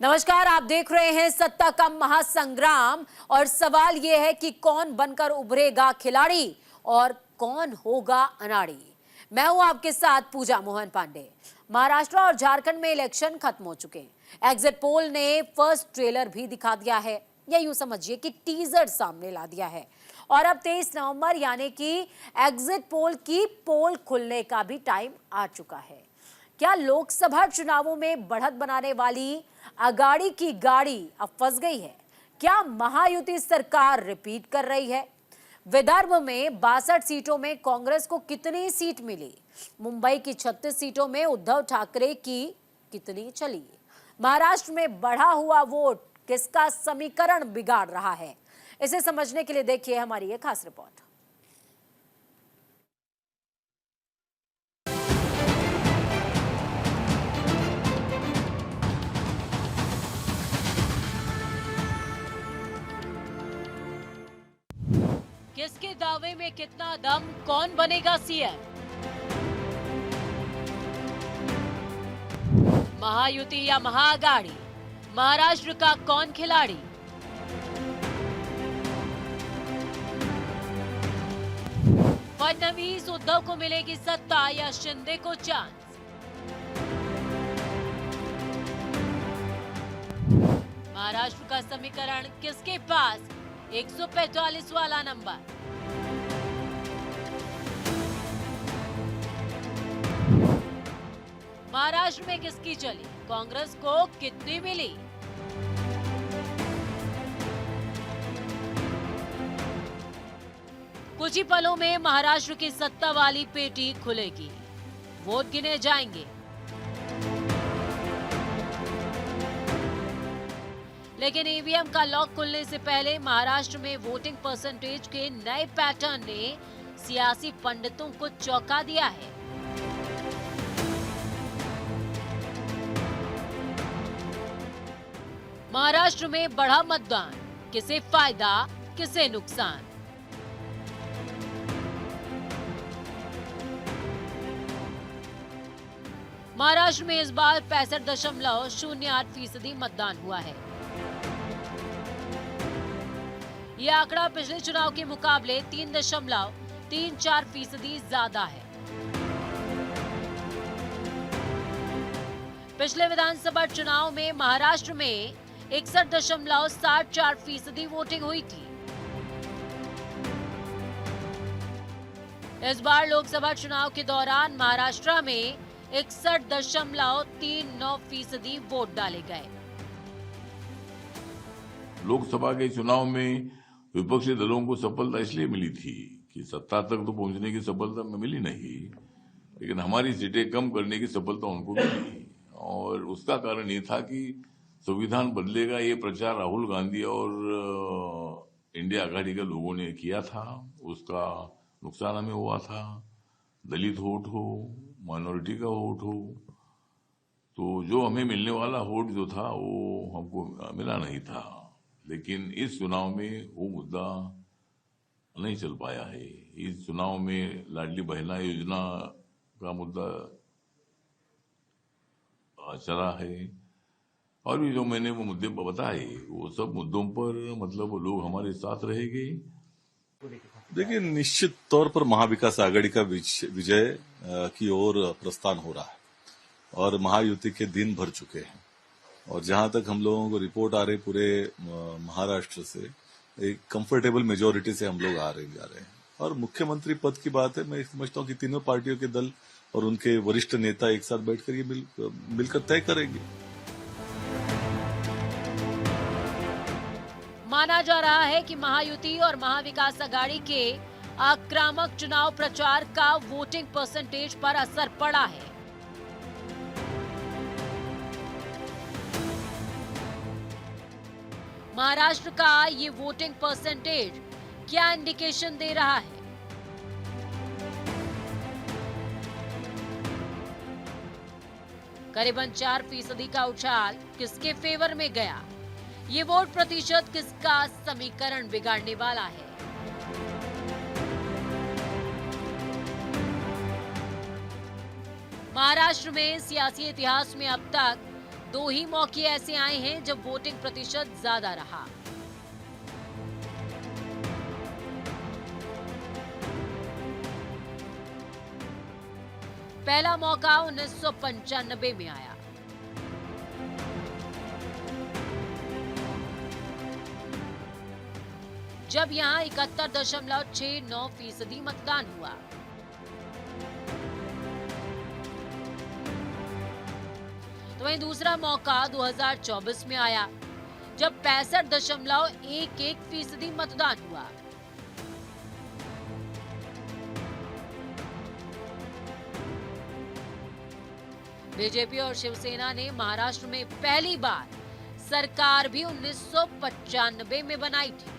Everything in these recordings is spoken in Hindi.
नमस्कार, आप देख रहे हैं सत्ता का महासंग्राम और सवाल यह है कि कौन बनकर उभरेगा खिलाड़ी और कौन होगा अनाड़ी। मैं हूं आपके साथ पूजा मोहन पांडे। महाराष्ट्र और झारखंड में इलेक्शन खत्म हो चुके हैं। एग्जिट पोल ने फर्स्ट ट्रेलर भी दिखा दिया है, या यूं समझिए कि टीजर सामने ला दिया है। और अब 23 नवंबर यानी कि एग्जिट पोल की पोल खुलने का भी टाइम आ चुका है। क्या लोकसभा चुनावों में बढ़त बनाने वाली अगाड़ी की गाड़ी अब फंस गई है? क्या महायुति सरकार रिपीट कर रही है? विदर्भ में 62 सीटों में कांग्रेस को कितनी सीट मिली? मुंबई की 36 सीटों में उद्धव ठाकरे की कितनी चली? महाराष्ट्र में बढ़ा हुआ वोट किसका समीकरण बिगाड़ रहा है? इसे समझने के लिए देखिए हमारी ये खास रिपोर्ट। किसके दावे में कितना दम? कौन बनेगा सीएम? महायुति या महाअगाड़ी? महाराष्ट्र का कौन खिलाड़ी? फडणवीस उद्धव को मिलेगी सत्ता या शिंदे को चांस? महाराष्ट्र का समीकरण किसके पास 145 वाला नंबर? महाराष्ट्र में किसकी चली? कांग्रेस को कितनी मिली? कुछ ही पलों में महाराष्ट्र की सत्ता वाली पेटी खुलेगी, वोट गिने जाएंगे। लेकिन ईवीएम का लॉक खुलने से पहले महाराष्ट्र में वोटिंग परसेंटेज के नए पैटर्न ने सियासी पंडितों को चौंका दिया है। महाराष्ट्र में बढ़ा मतदान, किसे फायदा किसे नुकसान? महाराष्ट्र में इस बार 65.08% मतदान हुआ है। यह आंकड़ा पिछले चुनाव के मुकाबले 3.34% ज्यादा है। पिछले विधानसभा चुनाव में महाराष्ट्र में 61.74% वोटिंग हुई थी। इस बार लोकसभा चुनाव के दौरान महाराष्ट्र में 61.39% वोट डाले गए। लोकसभा के चुनाव में विपक्षी दलों को सफलता इसलिए मिली थी कि सत्ता तक तो पहुंचने की सफलता में मिली नहीं, लेकिन हमारी सीटें कम करने की सफलता उनको मिली। और उसका कारण ये था कि संविधान बदलेगा ये प्रचार राहुल गांधी और इंडिया आघाड़ी के लोगों ने किया था, उसका नुकसान हमें हुआ था। दलित वोट हो, माइनॉरिटी का वोट हो, तो जो हमें मिलने वाला वोट जो था वो हमको मिला नहीं था। लेकिन इस चुनाव में वो मुद्दा नहीं चल पाया है। इस चुनाव में लाडली बहना योजना का मुद्दा चला है, और भी जो मैंने वो मुद्दे बताए वो सब मुद्दों पर मतलब लोग हमारे साथ रहेंगे। देखिए, निश्चित तौर पर महाविकास आघाड़ी का विजय की ओर प्रस्थान हो रहा है और महायुति के दिन भर चुके हैं। और जहां तक हम लोगों को रिपोर्ट आ रही पूरे महाराष्ट्र से, एक कंफर्टेबल मेजोरिटी से हम लोग जा रहे हैं। और मुख्यमंत्री पद की बात है, मैं समझता हूं कि तीनों पार्टियों के दल और उनके वरिष्ठ नेता एक साथ बैठकर ये मिलकर तय करेंगे। माना जा रहा है कि महायुति और महाविकास आघाड़ी के आक्रामक चुनाव प्रचार का वोटिंग परसेंटेज पर असर पड़ा है। महाराष्ट्र का ये वोटिंग परसेंटेज क्या इंडिकेशन दे रहा है? करीबन 4% का उछाल किसके फेवर में गया? ये वोट प्रतिशत किसका समीकरण बिगाड़ने वाला है? महाराष्ट्र में सियासी इतिहास में अब तक 2 ही मौके ऐसे आए हैं जब वोटिंग प्रतिशत ज्यादा रहा। पहला मौका 1995 में आया। जब यहां 71.69% मतदान हुआ। तो वहीं दूसरा मौका 2024 में आया, जब 65.11% मतदान हुआ। बीजेपी और शिवसेना ने महाराष्ट्र में पहली बार सरकार भी 1995 में बनाई थी।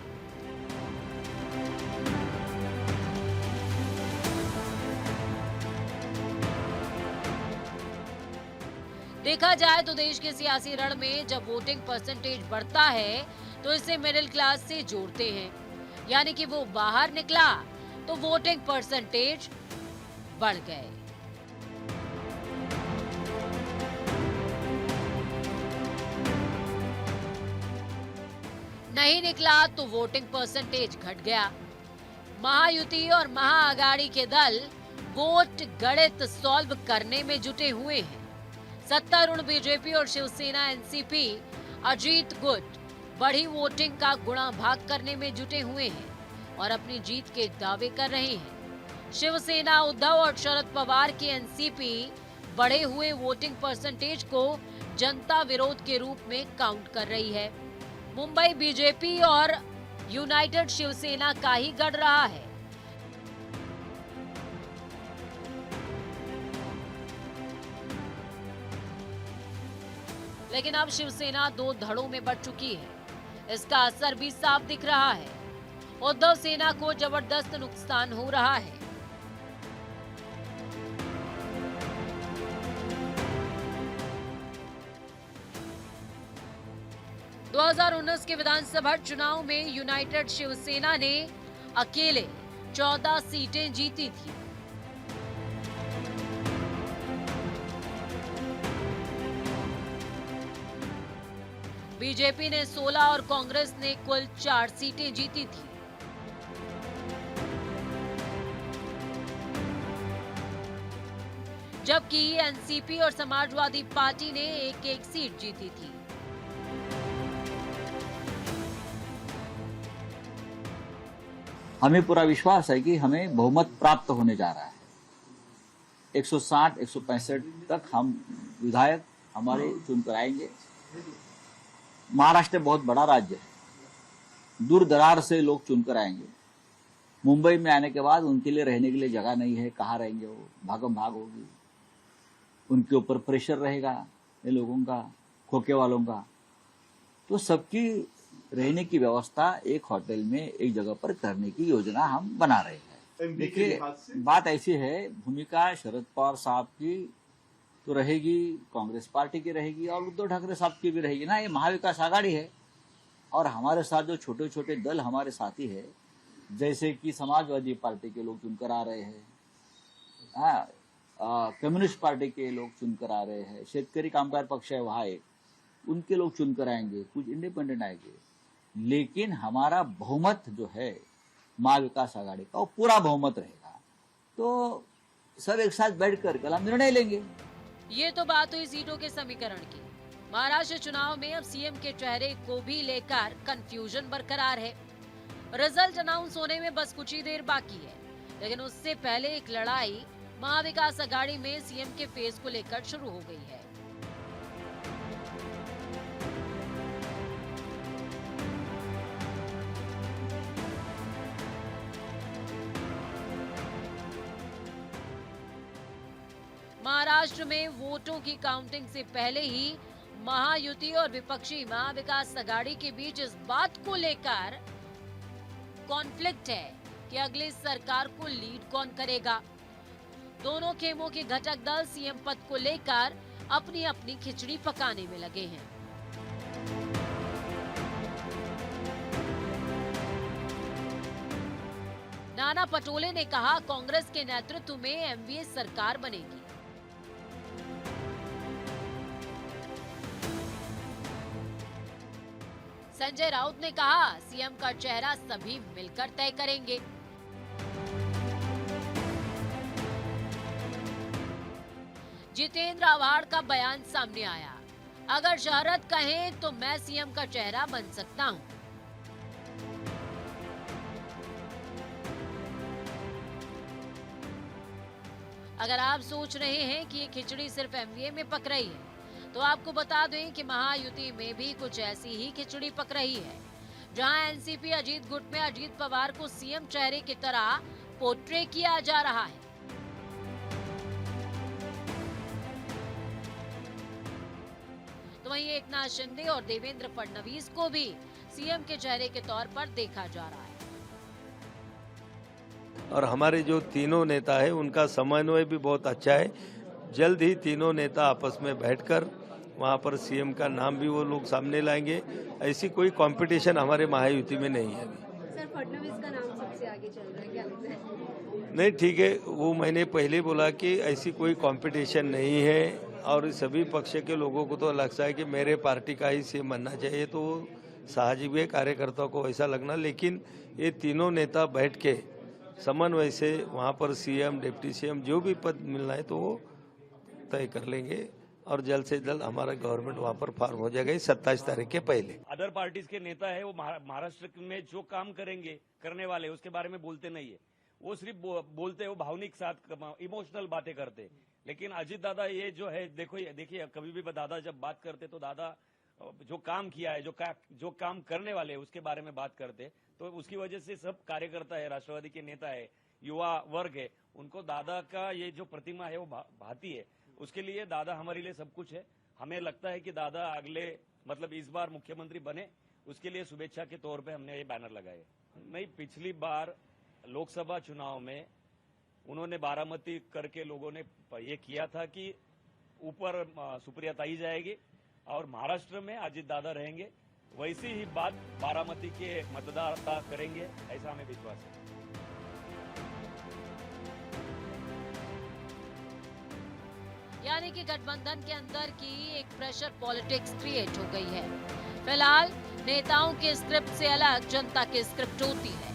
देखा जाए तो देश के सियासी रण में जब वोटिंग परसेंटेज बढ़ता है तो इसे मिडिल क्लास से जोड़ते हैं, यानी कि वो बाहर निकला तो वोटिंग परसेंटेज बढ़ गए। नहीं निकला तो वोटिंग परसेंटेज घट गया। महायुति और महाआघाड़ी के दल वोट गणित सॉल्व करने में जुटे हुए हैं। सत्तारूढ़ बीजेपी और शिवसेना एनसीपी अजीत गुट बढ़ी वोटिंग का गुणा भाग करने में जुटे हुए हैं और अपनी जीत के दावे कर रहे हैं। शिवसेना उद्धव और शरद पवार की एनसीपी बढ़े हुए वोटिंग परसेंटेज को जनता विरोध के रूप में काउंट कर रही है। मुंबई बीजेपी और यूनाइटेड शिवसेना का ही गढ़ रहा है। लेकिन अब शिवसेना 2 धड़ों में बढ़ चुकी है। इसका असर भी साफ दिख रहा है। उद्धव सेना को जबरदस्त नुकसान हो रहा है। – 2019 के विधानसभा चुनाव में यूनाइटेड शिवसेना ने अकेले 14 सीटें जीती थी। बीजेपी ने 16 और कांग्रेस ने कुल 4 सीटें जीती थी। जबकि एनसीपी और समाजवादी पार्टी ने एक सीट जीती थी। हमें पूरा विश्वास है कि हमें बहुमत प्राप्त होने जा रहा है। 160, 165 तक हम विधायक हमारे चुनकर आएंगे। महाराष्ट्र बहुत बड़ा राज्य है, दूर दरार से लोग चुनकर आएंगे। मुंबई में आने के बाद उनके लिए रहने के लिए जगह नहीं है, कहाँ रहेंगे वो, भागम भाग होगी, उनके ऊपर प्रेशर रहेगा ये लोगों का, खोखे वालों का। तो सबकी रहने की व्यवस्था एक होटल में एक जगह पर करने की योजना हम बना रहे हैं। देखिए बात ऐसी है, भूमिका शरद पवार साहब की तो रहेगी, कांग्रेस पार्टी की रहेगी और उद्धव ठाकरे साहब की भी रहेगी ना। ये महाविकास आघाड़ी है और हमारे साथ जो छोटे छोटे दल हमारे साथी है, जैसे कि समाजवादी पार्टी के लोग चुनकर आ रहे हैं, कम्युनिस्ट पार्टी के लोग चुनकर आ रहे हैं, शेतकरी कामगार पक्ष है वहाँ एक, उनके लोग चुनकर आएंगे, कुछ इंडिपेंडेंट आएंगे। लेकिन हमारा बहुमत जो है महाविकास आघाड़ी का वो पूरा बहुमत रहेगा। तो सब एक साथ बैठकर कल हम निर्णय लेंगे। ये तो बात हुई सीटों के समीकरण की। महाराष्ट्र चुनाव में अब सीएम के चेहरे को भी लेकर कंफ्यूजन बरकरार है। रिजल्ट अनाउंस होने में बस कुछ ही देर बाकी है, लेकिन उससे पहले एक लड़ाई महाविकास आघाड़ी में सीएम के फेस को लेकर शुरू हो गई है। महाराष्ट्र में वोटों की काउंटिंग से पहले ही महायुति और विपक्षी महाविकास आघाड़ी के बीच इस बात को लेकर कॉन्फ्लिक्ट है कि अगली सरकार को लीड कौन करेगा। दोनों खेमों के घटक दल सीएम पद को लेकर अपनी अपनी खिचड़ी पकाने में लगे हैं। नाना पटोले ने कहा, कांग्रेस के नेतृत्व में एमवीए सरकार बनेगी। संजय राउत ने कहा, सीएम का चेहरा सभी मिलकर तय करेंगे। जितेंद्र आव्हाड का बयान सामने आया, अगर शहरत कहें तो मैं सीएम का चेहरा बन सकता हूं। अगर आप सोच रहे हैं कि ये खिचड़ी सिर्फ एमवीए में पक रही है, तो आपको बता दें कि महायुति में भी कुछ ऐसी ही खिचड़ी पक रही है, जहां एनसीपी अजीत गुट में अजीत पवार को सीएम चेहरे की तरह पोर्ट्रे किया जा रहा है। तो वहीं एकनाथ शिंदे और देवेंद्र फडणवीस को भी सीएम के चेहरे के तौर पर देखा जा रहा है। और हमारे जो तीनों नेता है उनका समन्वय भी बहुत अच्छा है। जल्द ही तीनों नेता आपस में बैठकर वहां पर सीएम का नाम भी वो लोग सामने लाएंगे। ऐसी कोई कंपटीशन हमारे महायुति में नहीं है अभी। सर, फडणवीस का नाम सबसे आगे चल रहा है, क्या लगता है? नहीं, ठीक है, वो मैंने पहले बोला कि ऐसी कोई कंपटीशन नहीं है और सभी पक्ष के लोगों को तो लगता है कि मेरे पार्टी का ही सीएम बनना चाहिए, तो साहजिक है कार्यकर्ताओं को ऐसा लगना। लेकिन ये तीनों नेता बैठ के समन्वय से वहाँ पर सीएम, डिप्टी सीएम जो भी पद मिलना है तो वो तय कर लेंगे और जल्द से जल्द हमारा गवर्नमेंट वहाँ पर फॉर्म हो जाएगा 27 तारीख के पहले। अदर पार्टीज के नेता है वो महाराष्ट्र में जो काम करेंगे, करने वाले, उसके बारे में बोलते नहीं है। वो सिर्फ बोलते, वो भावनिक साथ इमोशनल बातें करते। लेकिन अजीत दादा ये जो है, देखिए कभी भी दादा जब बात करते तो दादा जो काम किया है, जो काम करने वाले उसके बारे में बात करते। तो उसकी वजह से सब कार्यकर्ता है, राष्ट्रवादी के नेता है, युवा वर्ग है, उनको दादा का ये जो प्रतिमा है वो भाती है। उसके लिए दादा हमारे लिए सब कुछ है। हमें लगता है कि दादा अगले इस बार मुख्यमंत्री बने, उसके लिए शुभेच्छा के तौर पे हमने ये बैनर लगाए। नहीं, पिछली बार लोकसभा चुनाव में उन्होंने बारामती करके लोगों ने ये किया था कि ऊपर सुप्रिया ताई जाएगी और महाराष्ट्र में अजीत दादा रहेंगे। वैसी ही बात बारामती के मतदाता करेंगे, ऐसा हमें विश्वास है। यानी कि गठबंधन के अंदर की एक प्रेशर पॉलिटिक्स क्रिएट हो गई है। फिलहाल नेताओं के स्क्रिप्ट से अलग जनता की स्क्रिप्ट होती है।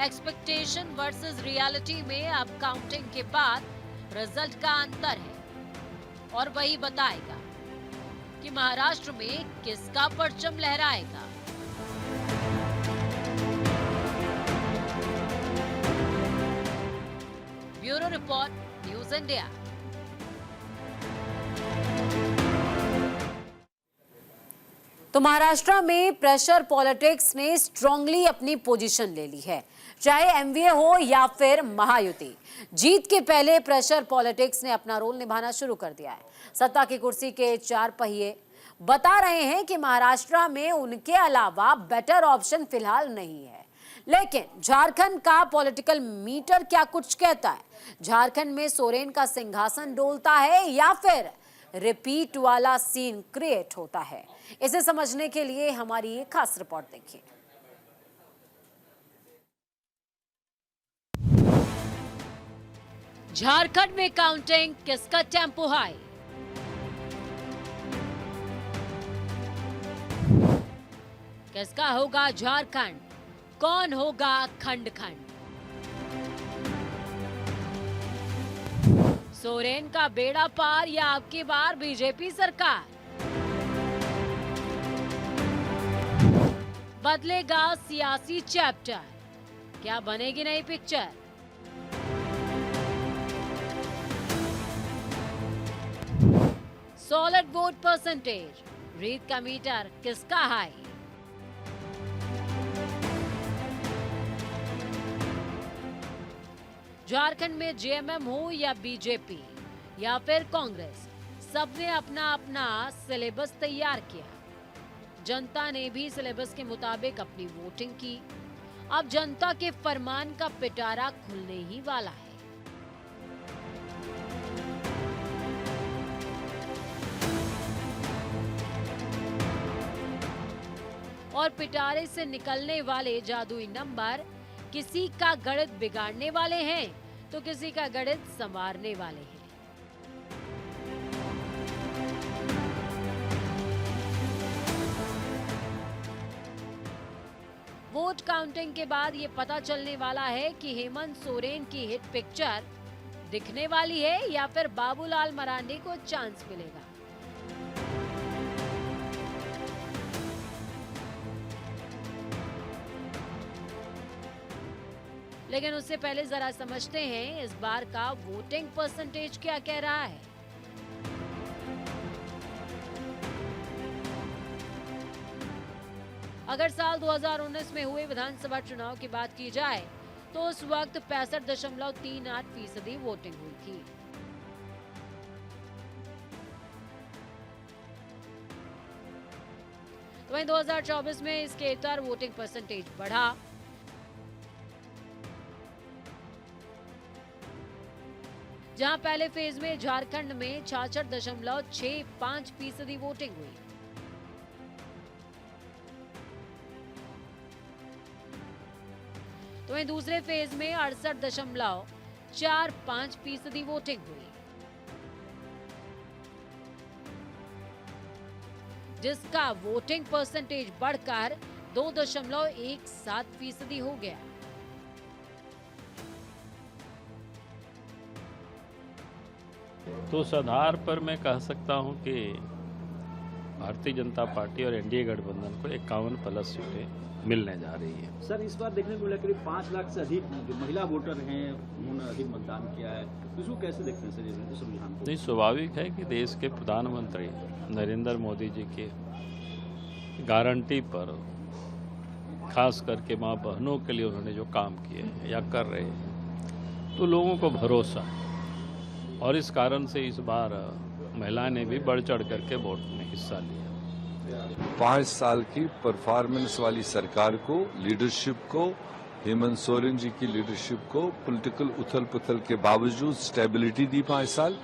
एक्सपेक्टेशन वर्सेस रियलिटी में अब काउंटिंग के बाद रिजल्ट का अंतर है और वही बताएगा कि महाराष्ट्र में किसका परचम लहराएगा। Bureau report, news India. तो महाराष्ट्र में प्रेशर पॉलिटिक्स ने स्ट्रांगली अपनी पोजीशन ले ली है, चाहे एमवीए हो या फिर महायुति। जीत के पहले प्रेशर पॉलिटिक्स ने अपना रोल निभाना शुरू कर दिया है। सत्ता की कुर्सी के चार पहिए बता रहे हैं कि महाराष्ट्र में उनके अलावा बेटर ऑप्शन फिलहाल नहीं है। लेकिन झारखंड का पॉलिटिकल मीटर क्या कुछ कहता है? झारखंड में सोरेन का सिंहासन डोलता है या फिर रिपीट वाला सीन क्रिएट होता है? इसे समझने के लिए हमारी एक खास रिपोर्ट देखिए। झारखंड में काउंटिंग किसका टेम्पो हाई? किसका होगा झारखंड? कौन होगा खंड खंड? सोरेन का बेड़ा पार या आपकी बार बीजेपी सरकार? बदलेगा सियासी चैप्टर, क्या बनेगी नई पिक्चर? सॉलिड वोट परसेंटेज, रीत का मीटर किसका हाई? झारखंड में जेएमएम हो या बीजेपी या फिर कांग्रेस, सबने अपना अपना सिलेबस तैयार किया। जनता ने भी सिलेबस के मुताबिक अपनी वोटिंग की। अब जनता के फरमान का पिटारा खुलने ही वाला है। और पिटारे से निकलने वाले जादुई नंबर किसी का गणित बिगाड़ने वाले हैं तो किसी का गणित संवारने वाले हैं। वोट काउंटिंग के बाद ये पता चलने वाला है कि हेमंत सोरेन की हिट पिक्चर दिखने वाली है या फिर बाबूलाल मरांडी को चांस मिलेगा। लेकिन उससे पहले जरा समझते हैं इस बार का वोटिंग परसेंटेज क्या कह रहा है। अगर साल 2019 में हुए विधानसभा चुनाव की बात की जाए तो उस वक्त 65.38% वोटिंग हुई थी। तो वहीं 2024 में इसके इतर वोटिंग परसेंटेज बढ़ा। जहां पहले फेज में झारखंड में 66.65% वोटिंग हुई। तो वहीं दूसरे फेज में 68.45% वोटिंग हुई, जिसका वोटिंग परसेंटेज बढ़कर 2.17% हो गया। तो उस आधार पर मैं कह सकता हूं कि भारतीय जनता पार्टी और एनडीए गठबंधन को 51+ सीटें मिलने जा रही है। सर, इस बार देखने को मिला करीब 5 लाख से अधिक जो महिला वोटर हैं उन्होंने अधिक मतदान किया है, इसको कैसे देखते हैं सर, ये संविधान को? नहीं, स्वाभाविक है कि देश के प्रधानमंत्री नरेंद्र मोदी जी के गारंटी पर खास करके माँ बहनों के लिए उन्होंने जो काम किए हैं या कर रहे हैं, तो लोगों को भरोसा है और इस कारण से इस बार महिला ने भी बढ़ चढ़ करके वोट में हिस्सा लिया। 5 साल की परफॉर्मेंस वाली सरकार को, लीडरशिप को, हेमंत सोरेन जी की लीडरशिप को, पॉलिटिकल उथल पुथल के बावजूद स्टेबिलिटी दी 5 साल,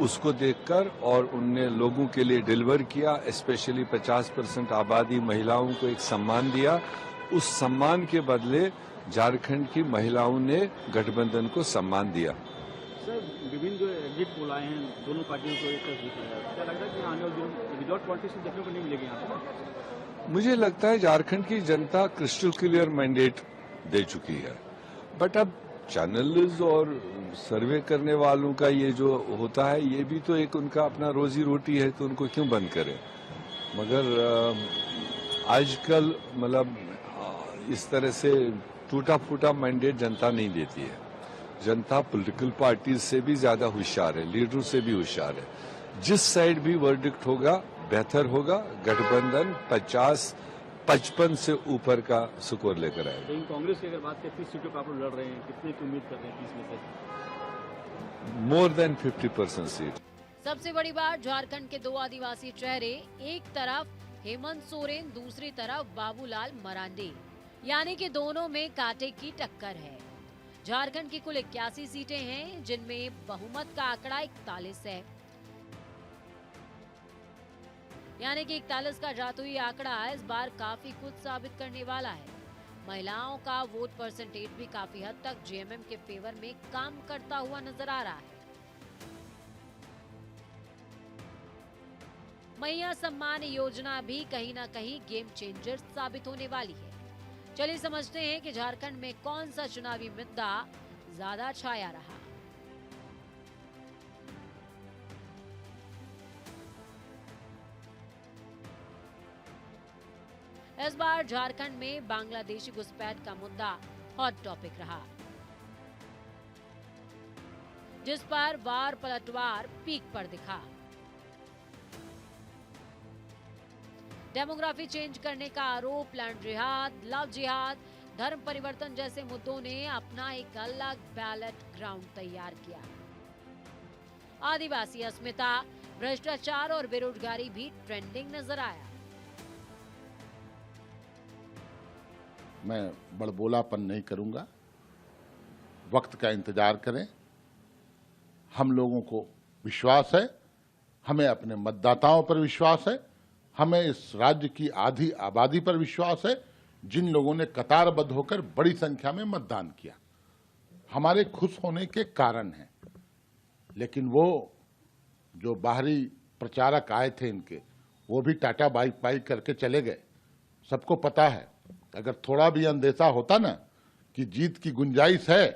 उसको देखकर और उनने लोगों के लिए डिलीवर किया। स्पेशली 50% आबादी महिलाओं को एक सम्मान दिया। उस सम्मान के बदले झारखंड की महिलाओं ने गठबंधन को सम्मान दिया। सर, विभिन्न जो एग्जिट पोल आए हैं दोनों पार्टियों को एक साथ दिख रहा है, क्या लगता है कि आने वाले दिनों विदाउट पॉलिटिक्स देखने को नहीं मिलेगी यहाँ पर? मुझे लगता है झारखंड की जनता क्रिस्टल क्लियर मैंडेट दे चुकी है, बट अब चैनल्स और सर्वे करने वालों का ये जो होता है, ये भी तो एक उनका अपना रोजी रोटी है, तो उनको क्यों बंद करें। मगर आजकल मतलब इस तरह से टूटा फूटा मैंडेट जनता नहीं देती है। जनता पॉलिटिकल पार्टी से भी ज्यादा होशियार है, लीडरों से भी होशियार है। जिस साइड भी वर्डिक्ट होगा बेहतर होगा। गठबंधन 50-55 से ऊपर का स्कोर लेकर आएगा। लेकिन कांग्रेस की अगर बात करें 30 सीटों पर आप लोग लड़ रहे हैं, कितने की उम्मीद कर रहे हैं 30 में से? More than 50% seat. सबसे बड़ी बात, झारखंड के दो आदिवासी चेहरे, एक तरफ हेमंत सोरेन, दूसरी तरफ बाबूलाल मरांडी, यानी कि दोनों में कांटे की टक्कर है। झारखंड की कुल 81 सीटें हैं, जिनमें बहुमत का आंकड़ा 41 है, यानी कि 41 का जादुई आंकड़ा इस बार काफी कुछ साबित करने वाला है। महिलाओं का वोट परसेंटेज भी काफी हद तक जेएमएम के फेवर में काम करता हुआ नजर आ रहा है। मैया सम्मान योजना भी कहीं ना कहीं गेम चेंजर साबित होने वाली है। चलिए समझते हैं कि झारखंड में कौन सा चुनावी मुद्दा ज्यादा छाया रहा। इस बार झारखंड में बांग्लादेशी घुसपैठ का मुद्दा हॉट टॉपिक रहा, जिस पर वार पलटवार पीक पर दिखा। डेमोग्राफी चेंज करने का आरोप, लैंड जिहाद, लव जिहाद, धर्म परिवर्तन जैसे मुद्दों ने अपना एक अलग बैलेट ग्राउंड तैयार किया। आदिवासी अस्मिता, भ्रष्टाचार और बेरोजगारी भी ट्रेंडिंग नजर आया। मैं बड़बोलापन नहीं करूंगा, वक्त का इंतजार करें। हम लोगों को विश्वास है, हमें अपने मतदाताओं पर विश्वास है, हमें इस राज्य की आधी आबादी पर विश्वास है, जिन लोगों ने कतारबद्ध होकर बड़ी संख्या में मतदान किया। हमारे खुश होने के कारण हैं, लेकिन वो जो बाहरी प्रचारक आए थे इनके, वो भी टाटा बाई पाई करके चले गए। सबको पता है अगर थोड़ा भी अंदेशा होता ना कि जीत की गुंजाइश है,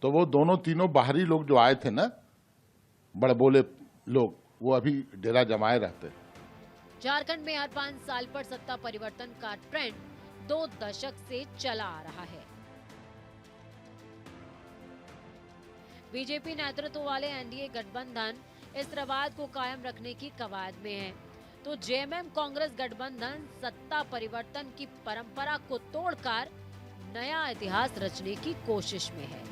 तो वो दोनों तीनों बाहरी लोग जो आए थे ना, बड़बोले लोग, वो अभी डेरा जमाए रहते। झारखंड में हर 5 साल पर सत्ता परिवर्तन का ट्रेंड 2 दशक से चला आ रहा है। बीजेपी नेतृत्व वाले एनडीए गठबंधन इस रवाज को कायम रखने की कवायद में है, तो जेएमएम कांग्रेस गठबंधन सत्ता परिवर्तन की परंपरा को तोड़कर नया इतिहास रचने की कोशिश में है।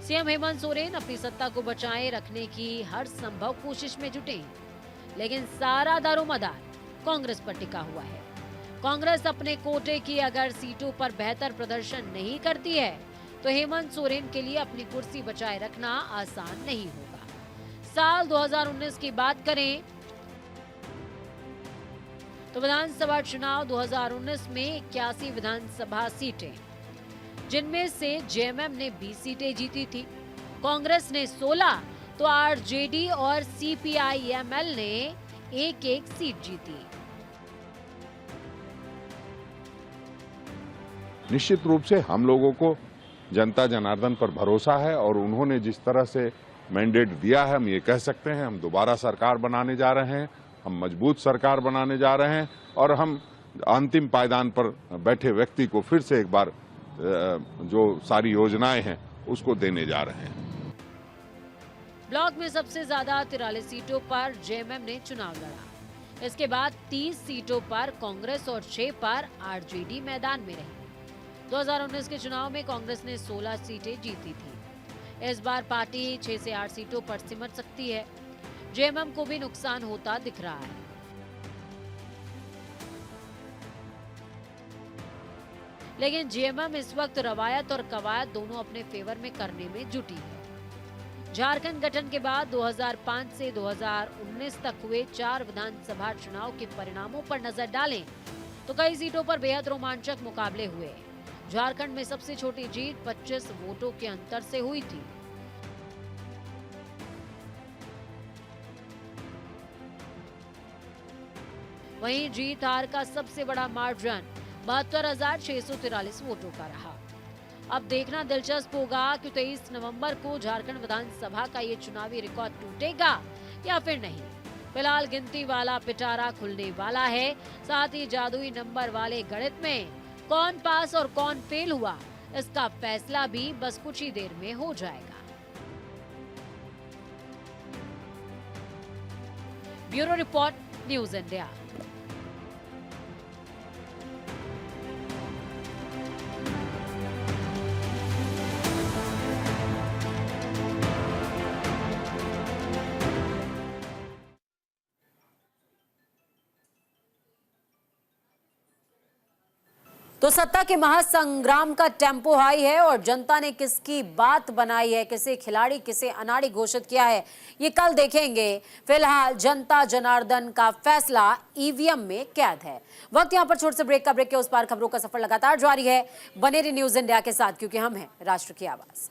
सीएम हेमंत सोरेन अपनी सत्ता को बचाए रखने की हर संभव कोशिश में जुटे हैं, लेकिन सारा दारोमदार कांग्रेस पर टिका हुआ है। कांग्रेस अपने कोटे की अगर सीटों पर बेहतर प्रदर्शन नहीं करती है, तो हेमंत सोरेन के लिए अपनी कुर्सी बचाए रखना आसान नहीं होगा। साल 2019 की बात करें तो विधानसभा चुनाव 2019 में 81 विधानसभा सीटें, जिनमें से जेएमएम ने 20 सीटें जीती थी, कांग्रेस ने 16, तो आरजेडी और सीपीआईएमएल ने 1-1 सीट जीती। निश्चित रूप से हम लोगों को जनता जनार्दन पर भरोसा है और उन्होंने जिस तरह से मैंडेट दिया है, हम ये कह सकते हैं हम दोबारा सरकार बनाने जा रहे हैं, हम मजबूत सरकार बनाने जा रहे हैं और हम अंतिम पायदान पर बैठे व्यक्ति को फिर से एक बार जो सारी योजनाएं हैं उसको देने जा रहे हैं। ब्लॉक में सबसे ज्यादा 43 सीटों पर जेएमएम ने चुनाव लड़ा। इसके बाद 30 सीटों पर कांग्रेस और 6 पर आरजेडी मैदान में रही। 2019 के चुनाव में कांग्रेस ने 16 सीटें जीती थी। इस बार पार्टी 6 से 8 सीटों पर सिमट सकती है। जेएमएम को भी नुकसान होता दिख रहा है। लेकिन जेएमएम इस वक्त रवायत और कवायद दोनों अपने फेवर में करने में जुटी है। झारखंड गठन के बाद 2005 से 2019 तक हुए 4 विधानसभा चुनाव के परिणामों पर नजर डालें तो कई सीटों पर बेहद रोमांचक मुकाबले हुए। झारखंड में सबसे छोटी जीत 25 वोटों के अंतर से हुई थी। वहीं जीत हार का सबसे बड़ा मार्जिन 72,643 वोटों का रहा। अब देखना दिलचस्प होगा कि 23 नवंबर को झारखंड विधानसभा का ये चुनावी रिकॉर्ड टूटेगा या फिर नहीं। फिलहाल गिनती वाला पिटारा खुलने वाला है। साथ ही जादुई नंबर वाले गणित में कौन पास और कौन फेल हुआ, इसका फैसला भी बस कुछ ही देर में हो जाएगा। Bureau report, news India. तो सत्ता के महासंग्राम का टेम्पो हाई है और जनता ने किसकी बात बनाई है, किसे खिलाड़ी किसे अनाड़ी घोषित किया है, ये कल देखेंगे। फिलहाल जनता जनार्दन का फैसला ईवीएम में कैद है। वक्त यहाँ पर छोटे से ब्रेक के उस पार खबरों का सफर लगातार जारी है। बने रहिए न्यूज़ इंडिया के साथ, क्योंकि हम हैं राष्ट्र की आवाज।